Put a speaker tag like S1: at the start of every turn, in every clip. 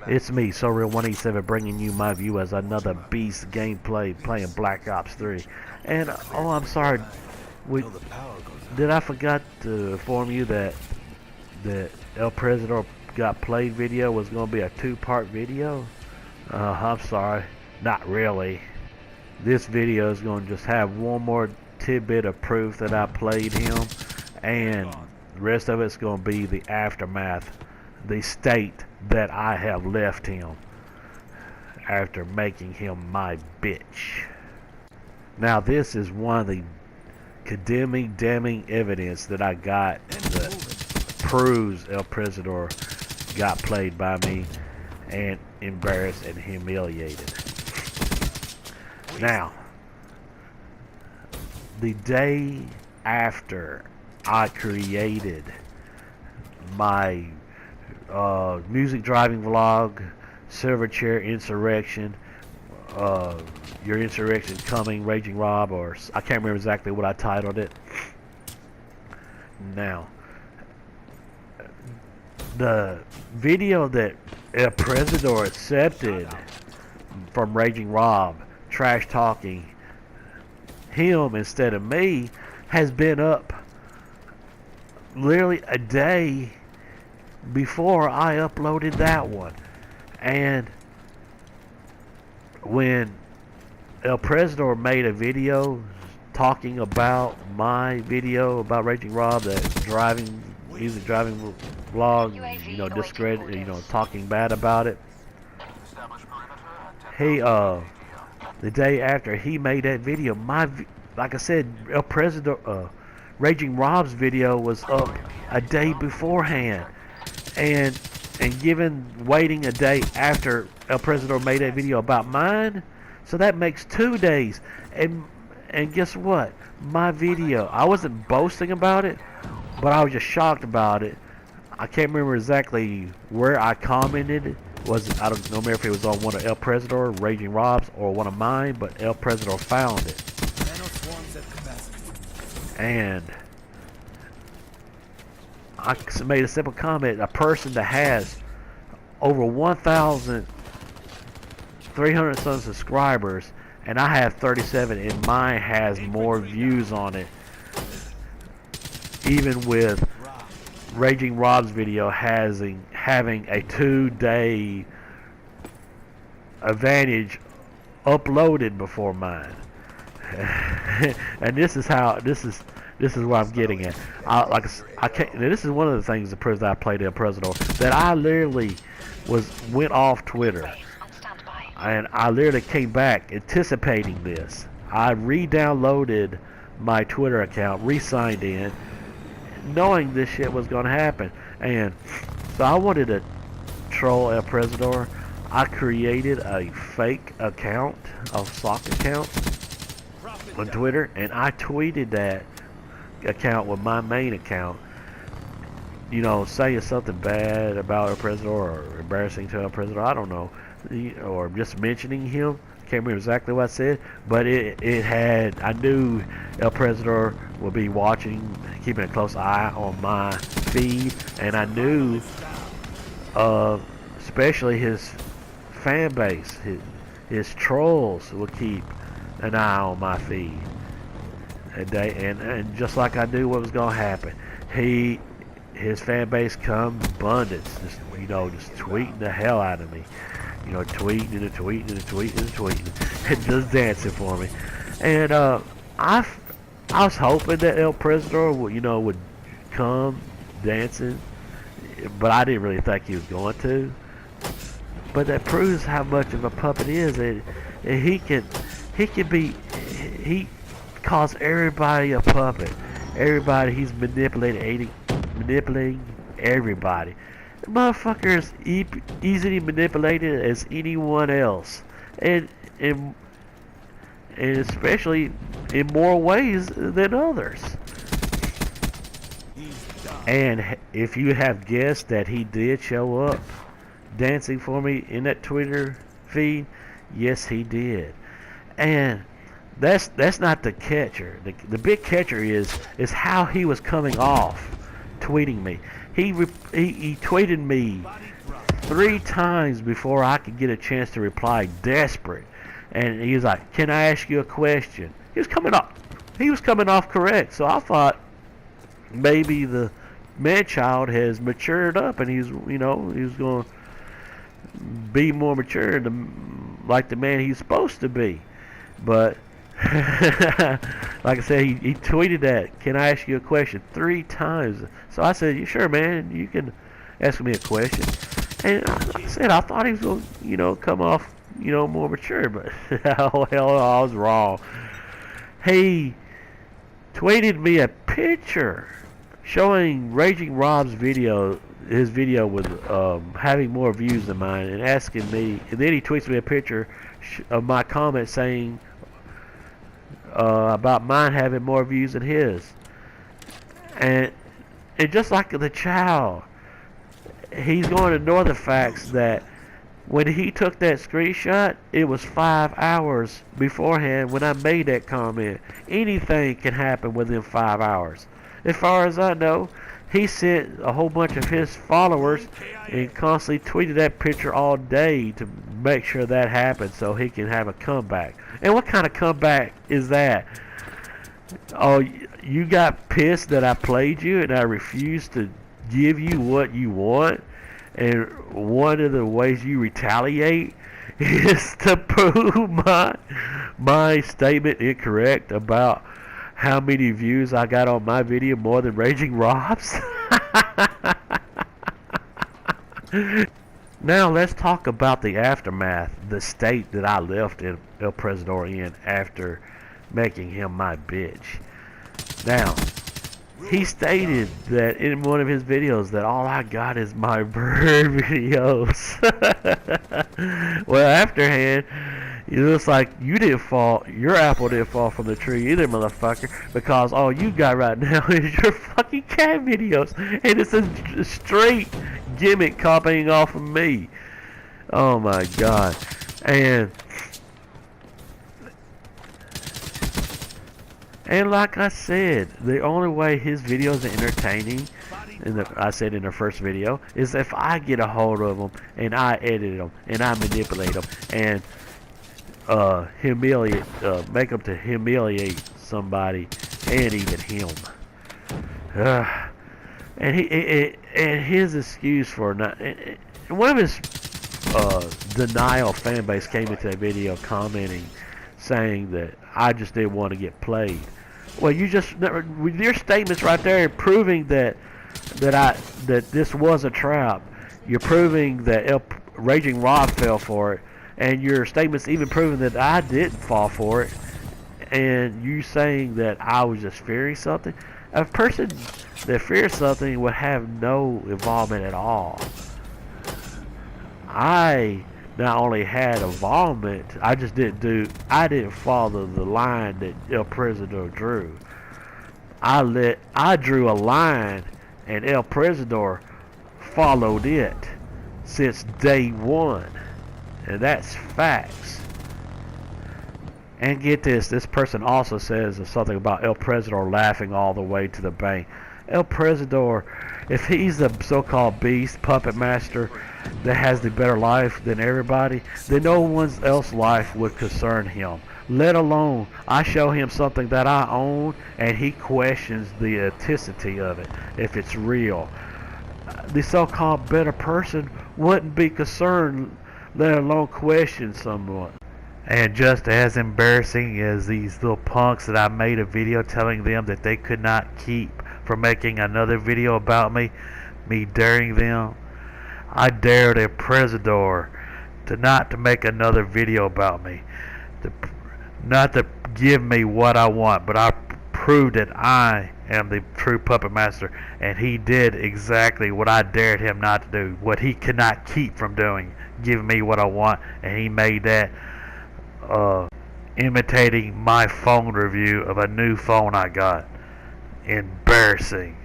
S1: It's me, SoReal187, bringing you my view as another beast gameplay playing Black Ops 3. And oh, I'm sorry, did I forgot to inform you that the El Presidor got played video was going to be a two-part video? I'm sorry, not really. This video is going to just have one more tidbit of proof that I played him, and the rest of it's going to be the aftermath, the state that I have left him after making him my bitch. Now this is one of the condemning, damning evidence that I got that proves El Presidor got played by me and embarrassed and humiliated. Now, the day after I created my music driving vlog, server chair insurrection, your insurrection coming, Raging Rob, or I can't remember exactly what I titled it. Now, the video that El Presidor accepted from Raging Rob, trash talking him instead of me, has been up literally a day before I uploaded that one. And when El Presidor made a video talking about my video about Raging Rob, that music driving vlog, you know, discredit, you know, talking bad about it, he the day after he made that video, like I said, El Presidor, Raging Rob's video was up a day beforehand, and waiting a day after El Presidor made that video about mine, so that makes 2 days. And guess what? My video, I wasn't boasting about it, but I was just shocked about it. I can't remember exactly where I commented. I don't know if it was on one of El Presidor, Raging Rob's, or one of mine, but El Presidor found it. And I made a simple comment. A person that has over 1,300 some subscribers, and I have 37, and mine has more views on it, even with Raging Rob's video having a 2-day advantage uploaded before mine. And this is where I'm getting at. This is one of the things that proves that I played El Presidor, that I literally went off Twitter, and I literally came back anticipating this. I re-downloaded my Twitter account, re-signed in, knowing this shit was going to happen. And so I wanted to troll El Presidor. I created a fake account, a sock account on Twitter, and I tweeted that account with my main account, you know, saying something bad about El Presidor or embarrassing to El Presidor, I don't know, or just mentioning him. Can't remember exactly what I said, but I knew El Presidor would be watching, keeping a close eye on my feed, and I knew especially his fan base, his trolls will keep an eye on my feed. And just like I knew what was going to happen, his fan base come abundance, just tweeting the hell out of me. You know, tweeting and just dancing for me. And I was hoping that El Presidor would come dancing, but I didn't really think he was going to. But that proves how much of a puppet he is. And he calls everybody a puppet. Everybody, he's manipulating everybody. The motherfucker is easily manipulated as anyone else, and especially in more ways than others. And if you have guessed that he did show up dancing for me in that Twitter feed, yes, he did. And that's not the catcher. The big catcher is how he was coming off tweeting me. He tweeted me 3 times before I could get a chance to reply, desperate. And he was like, "Can I ask you a question?" He was coming off correct. So I thought maybe the man-child has matured up, and he's going to be more mature like the man he's supposed to be. But like I said, he tweeted that, "Can I ask you a question?" 3 times. So I said, "Yeah, sure, man, you can ask me a question." And like I said, I thought he was going to, come off, more mature, but hell, I was wrong. He tweeted me a picture showing Raging Rob's video, his video with having more views than mine, and asking me, and then he tweets me a picture of my comment saying about mine having more views than his. And just like the child, he's going to ignore the facts that when he took that screenshot, it was 5 hours beforehand when I made that comment. Anything can happen within 5 hours. As far as I know, he sent a whole bunch of his followers and constantly tweeted that picture all day to make sure that happened so he can have a comeback. And what kind of comeback is that? Oh, you got pissed that I played you and I refused to give you what you want? And one of the ways you retaliate is to prove my statement incorrect about how many views I got on my video more than Raging Rob's. Now let's talk about the aftermath, the state that I left El Presador in after making him my bitch. Now, he stated that in one of his videos that all I got is my bird videos. Well, afterhand, it looks like your apple didn't fall from the tree either, motherfucker, because all you got right now is your fucking cat videos, and it's a straight gimmick copying off of me. Oh my god. And like I said, the only way his videos are entertaining, I said in the first video, is if I get a hold of them and I edit them and I manipulate them and make them to humiliate somebody and even him. And his excuse for not, one of his denial fan base came into that video commenting, saying that I just didn't want to get played. Well, with your statements right there proving that this was a trap, you're proving that Raging Rob fell for it, and your statements even proving that I didn't fall for it, and you saying that I was just fearing something. A person that fears something would have no involvement at all. I not only had involvement, I didn't follow the line that El Presador drew. I drew a line and El Presador followed it since day one. And that's facts. And get this person also says something about El Presador laughing all the way to the bank. El Presador, if he's the so-called beast, puppet master, that has the better life than everybody, then no one else's life would concern him. Let alone, I show him something that I own, and he questions the authenticity of it, if it's real. The so-called better person wouldn't be concerned, let alone question someone. And just as embarrassing as these little punks that I made a video telling them that they could not keep from making another video about me daring them, I dared a Presador to make another video about me, not to give me what I want, but I proved that I am the true puppet master, and he did exactly what I dared him not to do, what he could not keep from doing, give me what I want, and he made that imitating my phone review of a new phone I got. Embarrassing.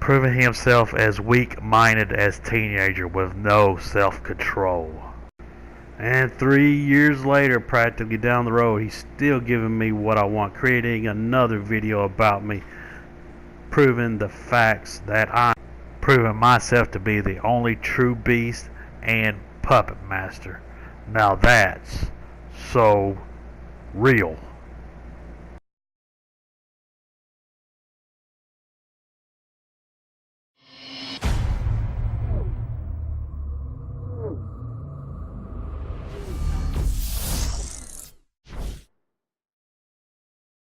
S1: Proving himself as weak-minded as teenager with no self-control. And 3 years later, practically down the road, he's still giving me what I want, creating another video about me, proving the facts that I'm proving myself to be the only true beast and puppet master. Now that's so real.